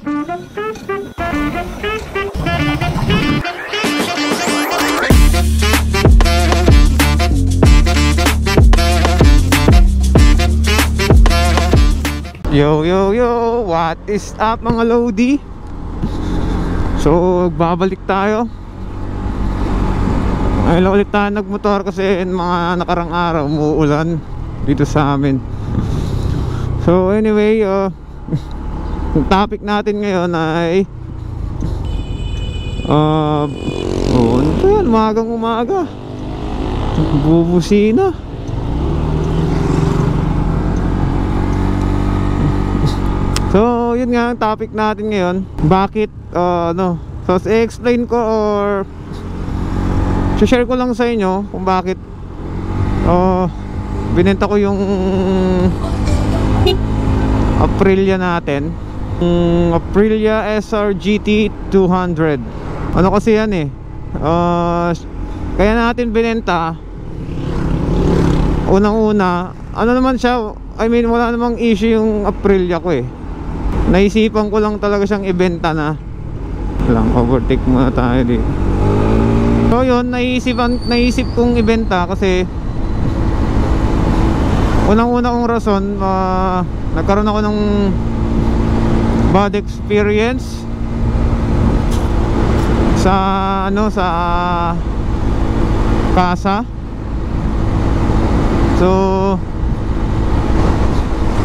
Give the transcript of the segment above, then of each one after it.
Yo yo yo, what is up mga Lodi? So babalik tayo. Ngayon ulit tayo nagmotor kasi mga nakarang araw umuulan dito sa amin. So anyway, yung topic natin ngayon ay ano to yan, umagang umaga bubusina. So yun nga ang topic natin ngayon. Bakit so i-explain ko or share ko lang sa inyo kung bakit binenta ko yung Aprilia natin, Aprilia SR GT 200. Ano kasi yan kaya natin binenta. Unang-una, ano naman siya, I mean wala namang issue yung Aprilia ko naisipan ko lang talaga siyang ibenta na lang. Overtake muna tayo dito. So yun, naisip kong ibenta kasi unang-una kong rason, nagkaroon ako ng bad experience sa sa kasa. So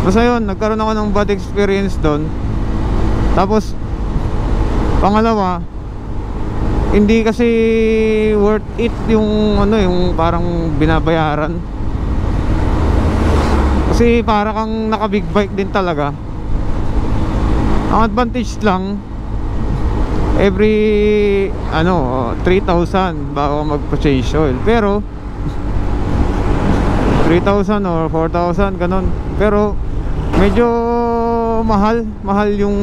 basta yun, nagkaroon ako ng bad experience doon. Tapos pangalawa, hindi kasi worth it yung yung parang binabayaran. Kasi para kang naka big bike din talaga. Ang advantage lang, every 3,000 bago magpa-change oil. Pero 3,000 or 4,000 ganon. Pero medyo mahal yung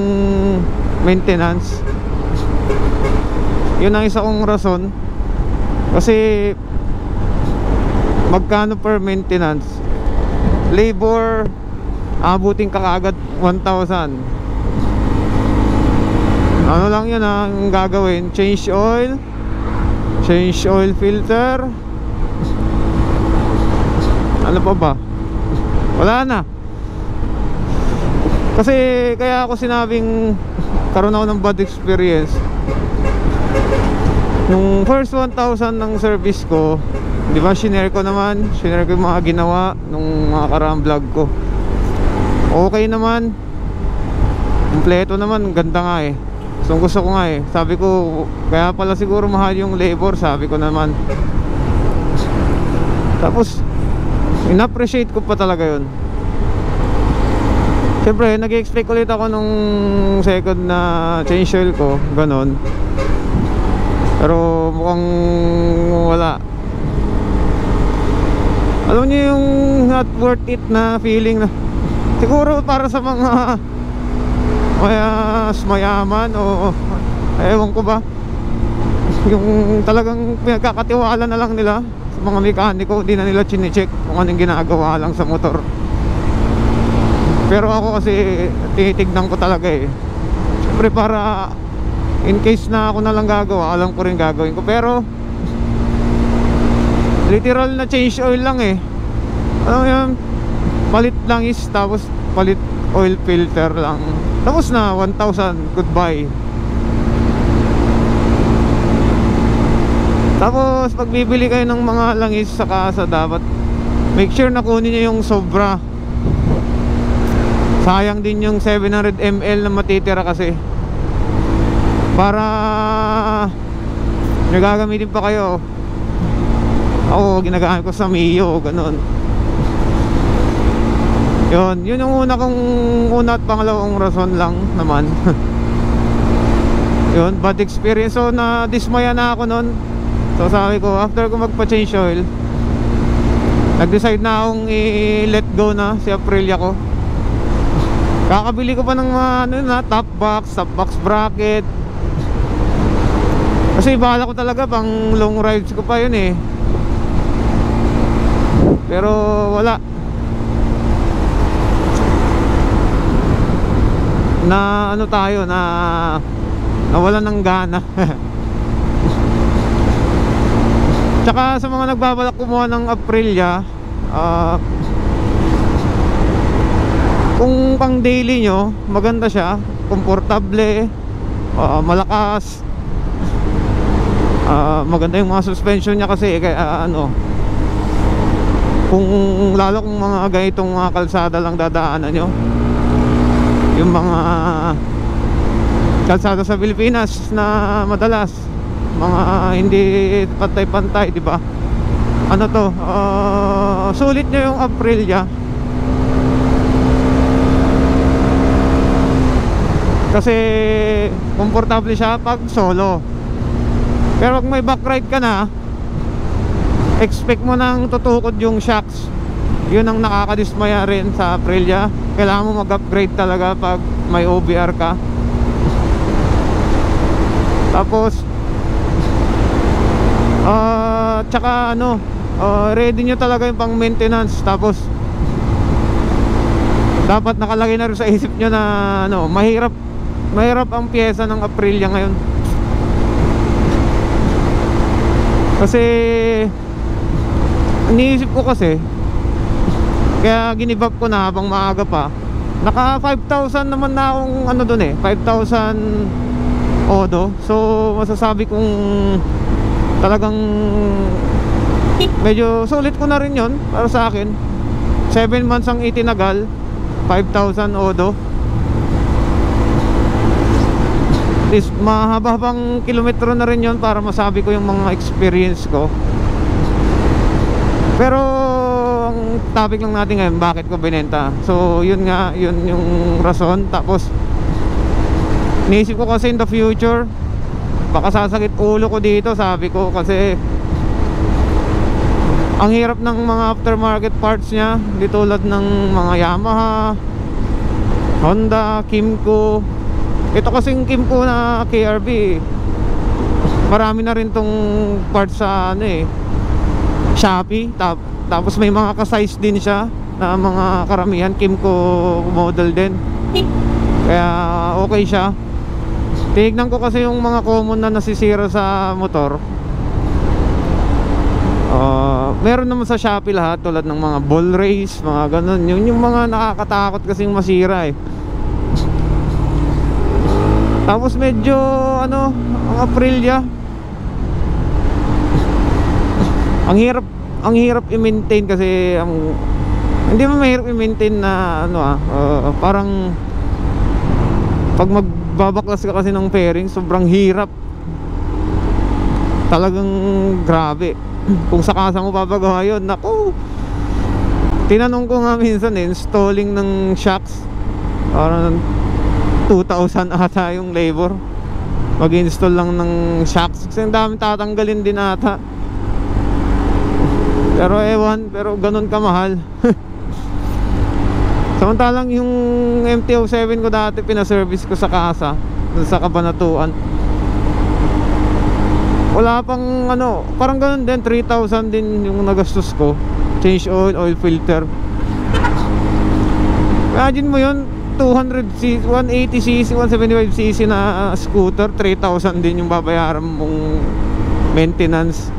maintenance. Yun ang isa kong rason. Kasi magkano per maintenance? Labor, abutin ka kaagad 1,000. Ano lang yun ang gagawin? Change oil filter. Ano pa ba? Wala na. Kasi kaya ako sinabing karoon ako ng bad experience. Nung first 1,000 ng service ko, di ba, shinare ko yung mga ginawa nung mga karaang vlog ko. Okay naman, kompleto naman, ganda nga So gusto ko nga sabi ko, kaya pala siguro mahal yung labor, sabi ko naman. Tapos in-appreciate ko pa talaga yun. Siyempre, nag-expect ulit ako nung second na change oil ko, ganon. Pero mukhang wala. Alam niyo yung not worth it na feeling na siguro para sa mga mayaman o ewan ko ba, yung talagang pinagkakatiwala na lang nila sa mga mekaniko, di na nila chine-check kung anong ginagawa lang sa motor. Pero ako kasi tinitignan ko talaga siyempre para in case na ako na lang gagawa, alam ko rin gagawin ko. Pero literal na change oil lang alam mo yun, palit langis, tapos palit oil filter lang, tapos na 1,000, goodbye. Tapos pag bibili kayo ng mga langis sa kasa, dapat make sure na kunin nyo yung sobra. Sayang din yung 700 ml na matitira kasi. Para nagagamitin pa kayo. Ako ginagamit ko sa Mio, ganun. Yun yung una at pangalawang rason lang naman. Yun, bad experience. So na-dismaya na ako nun. So sabi ko, after ko magpa-change oil, nag-decide na akong i-let go na si Aprilia ko. Kakabili ko pa ng mga top box bracket. Kasi bahala ko talaga pang long rides ko pa yun Pero wala. na ano tayo, na nawalan ng gana. Tsaka sa mga nagbabalak kumuha ng Aprilia, kung pang daily nyo, maganda siya, komportable, malakas, maganda yung mga suspension niya kasi kaya kung lalo kung mga ganitong mga kalsada lang dadaanan nyo, yung mga kalsada sa Pilipinas na madalas mga hindi pantay-pantay, di ba? Sulit nyo yung Aprilia kasi komportable siya pag solo. Pero pag may backride ka na, expect mo nang tutukod yung shocks. Yun ang nakakadismaya rin sa Aprilia. Kailangan mo mag-upgrade talaga pag may OBR ka. Tapos tsaka ready nyo talaga yung pang maintenance. Tapos dapat nakalagay na rin sa isip nyo na mahirap ang pyesa ng Aprilia ngayon. Kasi iniisip ko kasi, kaya ginibab ko na habang maaga pa. Naka 5,000 naman na akong dun 5,000 odo. So masasabi kong talagang medyo sulit ko na rin yon para sa akin. 7 months ang itinagal, 5,000 odo. At least mahaba-habang kilometro na rin yon para masabi ko yung mga experience ko. Pero ang topic lang natin ngayon, bakit ko binenta. So yun nga, yun yung rason. Tapos niisip ko kasi in the future, baka sasakit ulo ko dito, sabi ko, kasi ang hirap ng mga aftermarket parts niya. Di tulad ng mga Yamaha, Honda, Kymco. Ito kasing Kymco na KRV, marami na rin tong parts sa Shopee. Tapos may mga ka-size din siya na mga karamihan Kymco model din. Kaya okay siya. Tignan ko kasi yung mga common na nasisira sa motor. Meron naman sa Shopee lahat, tulad ng mga ball race, mga ganun. Yung mga nakakatakot kasing masira Tapos medyo ang Aprilia, ang hirap i-maintain kasi hindi mo mahirap i-maintain na parang pag magbabaklas ka kasi ng fairing, sobrang hirap. Talagang grabe. Kung sa kasa mo papagawa yun, naku. Tinanong ko nga minsan installing ng shocks, parang 2,000 ata yung labor mag-install lang ng shocks kasi ang dami tatanggalin din ata. Pero ewan, pero ganun kamahal. Samantalang yung MT-07 ko dati pinaservice ko sa kasa sa Kabanatuan, wala pang parang ganun din, 3,000 din yung nagastos ko. Change oil filter. Imagine mo yun, 200cc, 180cc, 175cc na scooter, 3,000 din yung babayaran mong maintenance.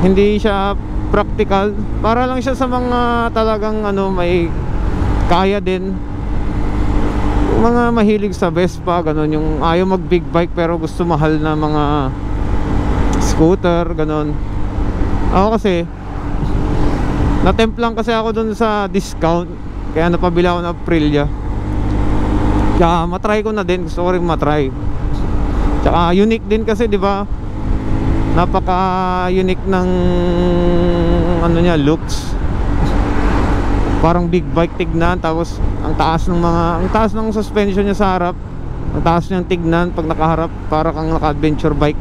Hindi siya practical. Para lang siya sa mga talagang may kaya din. Yung mga mahilig sa Vespa, ganun, yung ayaw mag big bike pero gusto mahal na mga scooter, ganun. Ako kasi natempt lang kasi ako dun sa discount, kaya napabili ako ng Aprilia. Kaya matry ko na din, gusto ko rin matry. Tsaka unique din kasi, di ba? Napaka unique ng niya, looks. Parang big bike tignan, tapos ang taas ng suspension niya sa harap, ang taas niyang tignan pag nakaharap, para kang naka-adventure bike.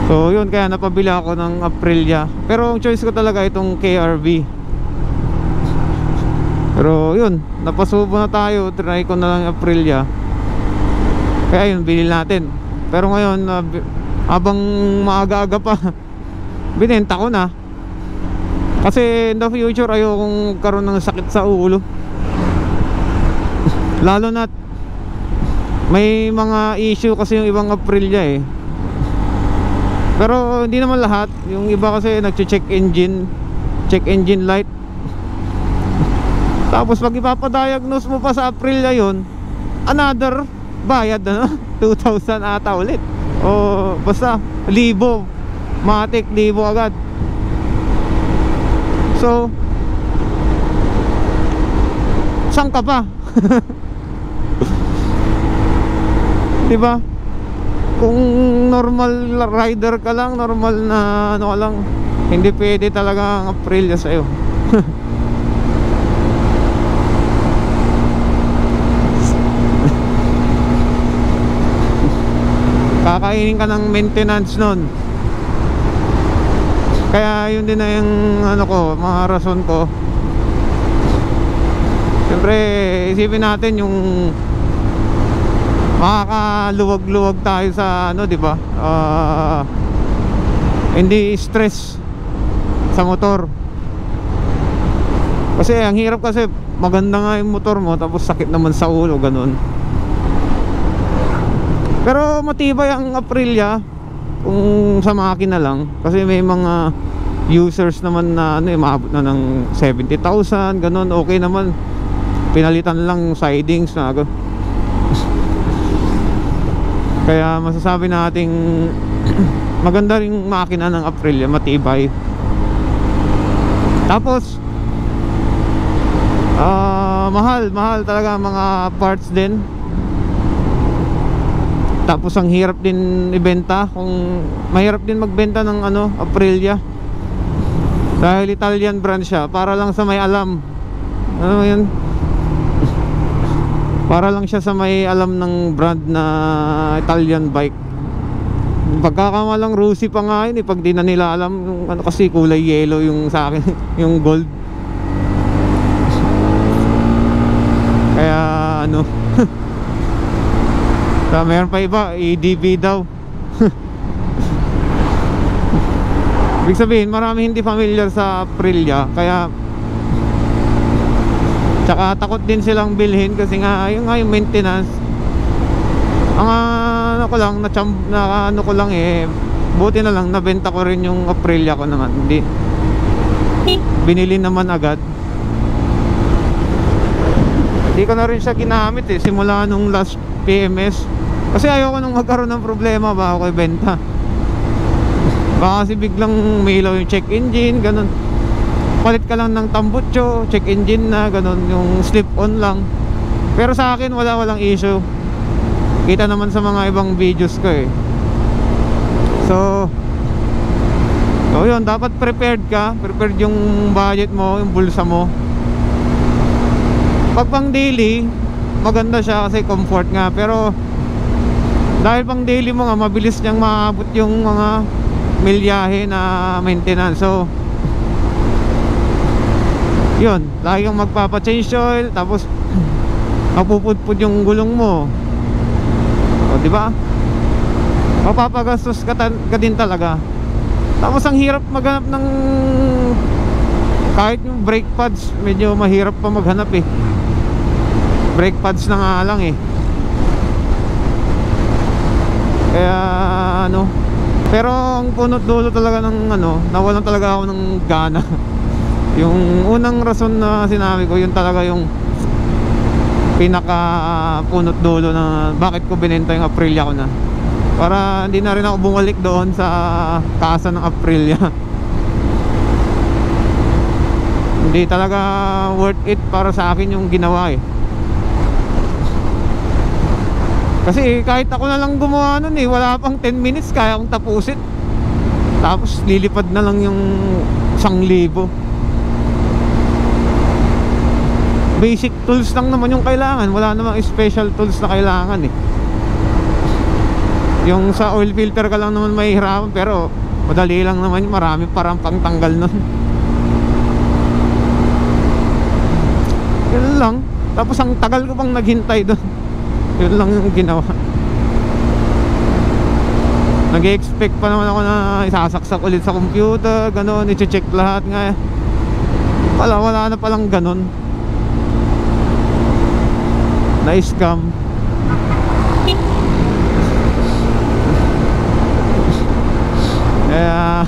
So yun, kaya napabili ako ng Aprilia. Pero ang choice ko talaga itong KRV. Pero yun, napasubo na tayo, try ko na lang yung Aprilia. Kaya yun, binili natin. Pero ngayon, habang maaga-aga pa, binenta ko na. Kasi in the future ayokong karoon ng sakit sa ulo. Lalo na may mga issue kasi yung ibang Aprilia eh. Pero hindi naman lahat. Yung iba kasi nag-check engine, check engine light. Tapos pag ipapadiagnose mo pa sa Aprilia yun, another bayad na 2,000 ata ulit. O basta 1,000, matik 1,000 agad. So saan ka pa? Diba? Kung normal rider ka lang, normal na ano ka lang, hindi pwede talaga ang Aprilia sa'yo. Kakainin ka ng maintenance nun. Kaya yun din na yung ano ko, mga rason ko. Siyempre isipin natin yung makakaluwag-luwag tayo sa ano, di ba? Hindi stress sa motor. Kasi ang hirap kasi maganda nga yung motor mo tapos sakit naman sa ulo, ganun. Pero matibay ang Aprilia kung sa makina lang. Kasi may mga users naman na ano, maabot na ng 70,000, ganun. Okay naman. Pinalitan lang sidings na agad. Kaya masasabi nating maganda ring makina ng Aprilia, matibay. Tapos mahal talaga mga parts din. Tapos ang hirap din ibenta. Kung mahirap din magbenta ng ano, Aprilia. Dahil Italian brand siya, para lang sa may alam. Ano yun? Para lang siya sa may alam ng brand na Italian bike. Pagkakamalang Rusi pa nga yun eh, pag di na nila alam yung, ano, kasi kulay yellow yung sa akin yung gold. Kaya ano so, meron pa iba, EDB daw. Ibig sabihin marami hindi familiar sa Aprilia. Kaya tsaka takot din silang bilhin kasi nga yung maintenance. Ang ano ko lang, ano ko lang eh, buti na lang nabenta ko rin yung Aprilia ko naman. Hindi binili naman agad. Hindi ko na rin siya ginamit eh, simula nung last PMS. Kasi ayoko nang magkaroon ng problema bago ko ibenta. Baka kasi biglang may ilaw yung check engine, ganun. Palit ka lang ng tambutso, check engine na, ganun, yung slip on lang. Pero sa akin walang issue. Kita naman sa mga ibang videos ko eh. So yun, dapat prepared ka. Prepared yung budget mo, yung bulsa mo. Pag pang daily, maganda siya kasi comfort nga. Pero dahil pang daily mo nga, mabilis niyang maabot yung mga milyahe na maintenance. So yun, lagi kang magpapa-change oil. Tapos mapupudpud yung gulong mo. O diba? Mapapagastos ka din talaga. Tapos ang hirap maghanap ng, kahit yung brake pads, medyo mahirap pa maghanap eh. Brake pads na nga lang eh. Kaya ano, pero ang punot dulo talaga ng ano, nawalan talaga ako ng gana. Yung unang rason na sinabi ko, yun talaga yung pinaka punot dulo na bakit ko binenta yung Aprilia ko na. Para hindi na rin ako bumalik doon sa kasa ng Aprilia. Hindi talaga worth it para sa akin yung ginawa eh. Kasi kahit ako na lang gumawa nun eh, wala pang 10 minutes kaya akong tapusin. Tapos lilipad na lang yung 1,000. Basic tools lang naman yung kailangan. Wala namang special tools na kailangan eh. Yung sa oil filter ka lang naman mahihirapan, pero madali lang naman, marami parang pangtanggal nun. Yun lang. Tapos ang tagal ko pang naghintay doon. Yun lang yung ginawa. Nag-expect pa naman ako na isasaksak ulit sa computer, gano'n, i-check lahat nga. Wala na palang ganun na scam. Kaya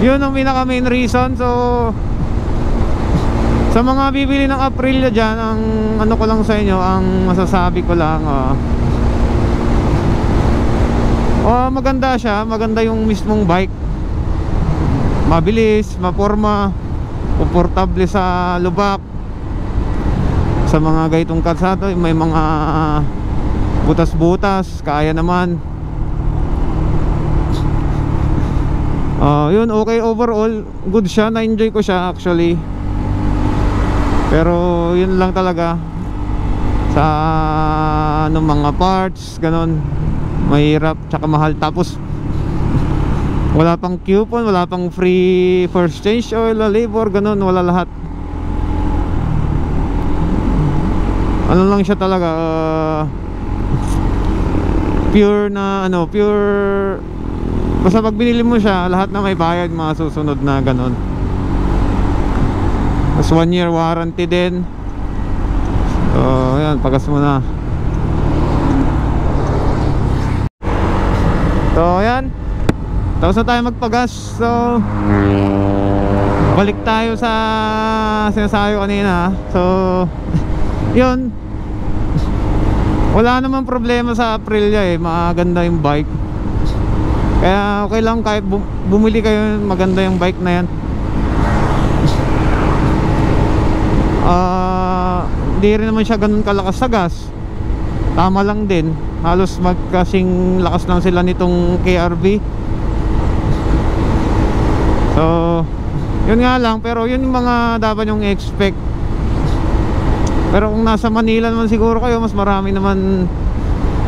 yun ang pinaka main reason. So sa mga bibili ng Aprilia dyan, ang ano ko lang sa inyo, ang masasabi ko lang, maganda siya, maganda yung mismong bike. Mabilis, maporma, komportable sa lubak. Sa mga gaitong kalsada, may mga butas-butas, kaya naman. Yun, okay overall, good siya, na-enjoy ko siya actually. Pero yun lang talaga, sa mga parts, ganon, mahirap, tsaka mahal. Tapos wala pang coupon, wala pang free first change oil, labor, ganon, wala lahat. Ano lang siya talaga, pure na pure. Basta pag binili mo siya, lahat na may bayad, mga susunod na ganon. Tapos 1 year warranty din. So ayan, pagas mo na. So ayan, tapos na tayo magpagas. So balik tayo sa sinasabi ko kanina. So yun, wala namang problema sa Aprilia maganda yung bike. Kaya okay lang kahit bumili kayo, maganda yung bike na yan. Hindi rin naman siya ganun kalakas sa gas. Tama lang din, halos magkasing lakas lang sila nitong KRV. So yun nga lang, pero yun yung mga dapat yung expect. Pero kung nasa Manila naman siguro kayo, mas marami naman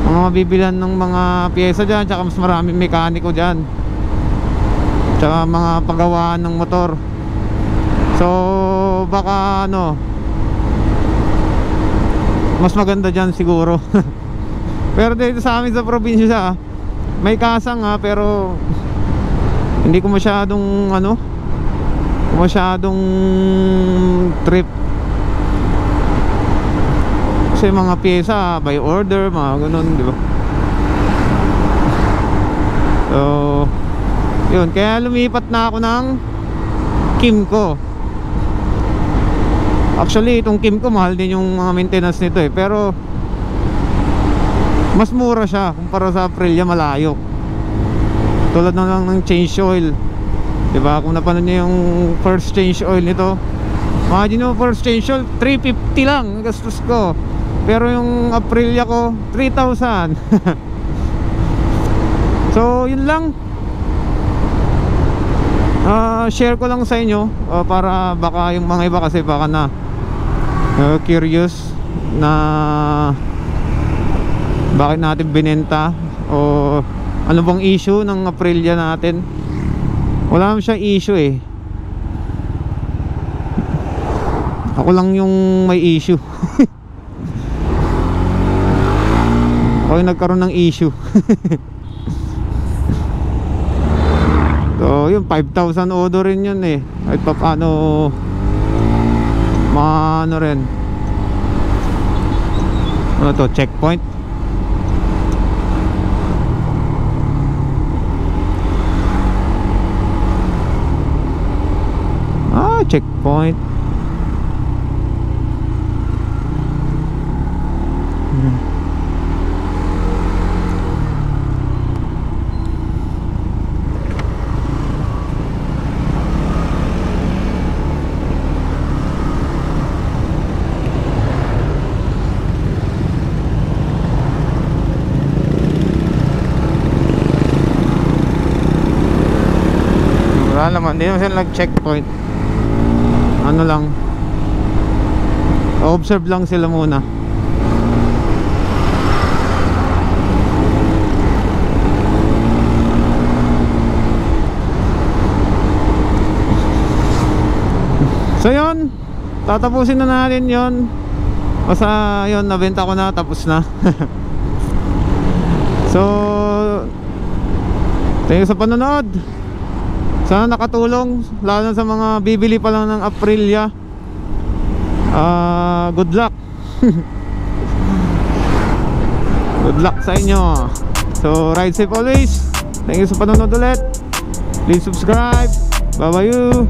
mga mabibilan ng mga pyesa dyan, tsaka mas maraming mekaniko dyan, tsaka mga paggawaan ng motor. So baka mas maganda dyan siguro. Pero dito sa amin sa probinsya, may kasang pero hindi ko masyadong trip. Kasi mga pyesa by order, mga ganun, di ba? So yun, kaya lumipat na ako ng Kymco. Actually itong Kymco mahal din yung mga maintenance nito pero mas mura siya kumpara sa Aprilia, malayo. Tulad na lang ng change oil, diba? Kung napanood nyo yung first change oil nito, imagine mo, first change oil 350 lang gastos ko. Pero yung Aprilia ko 3,000. So yun lang, share ko lang sa inyo, para baka yung mga iba kasi baka na curious na bakit natin binenta o ano bang issue ng Aprilia natin. Wala naman siyang issue ako lang yung may issue. Ako yung nagkaroon ng issue. So yun, 5,000 odo rin yun kahit pa paano rin. Ano to, checkpoint? Checkpoint. Wala naman, hindi naman sila nag-checkpoint. Ano lang, observe lang sila muna. So yun, tatapusin na natin yun. Basta yun, nabenta ko na, tapos na. So thank you sa panonood. So Sana nakatulong, lalo na sa mga bibili pa lang ng Aprilia. Good luck. Good luck sa inyo. So ride safe always. Thank you sa panonood ulit. Please subscribe. Bye bye you.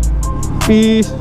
Peace.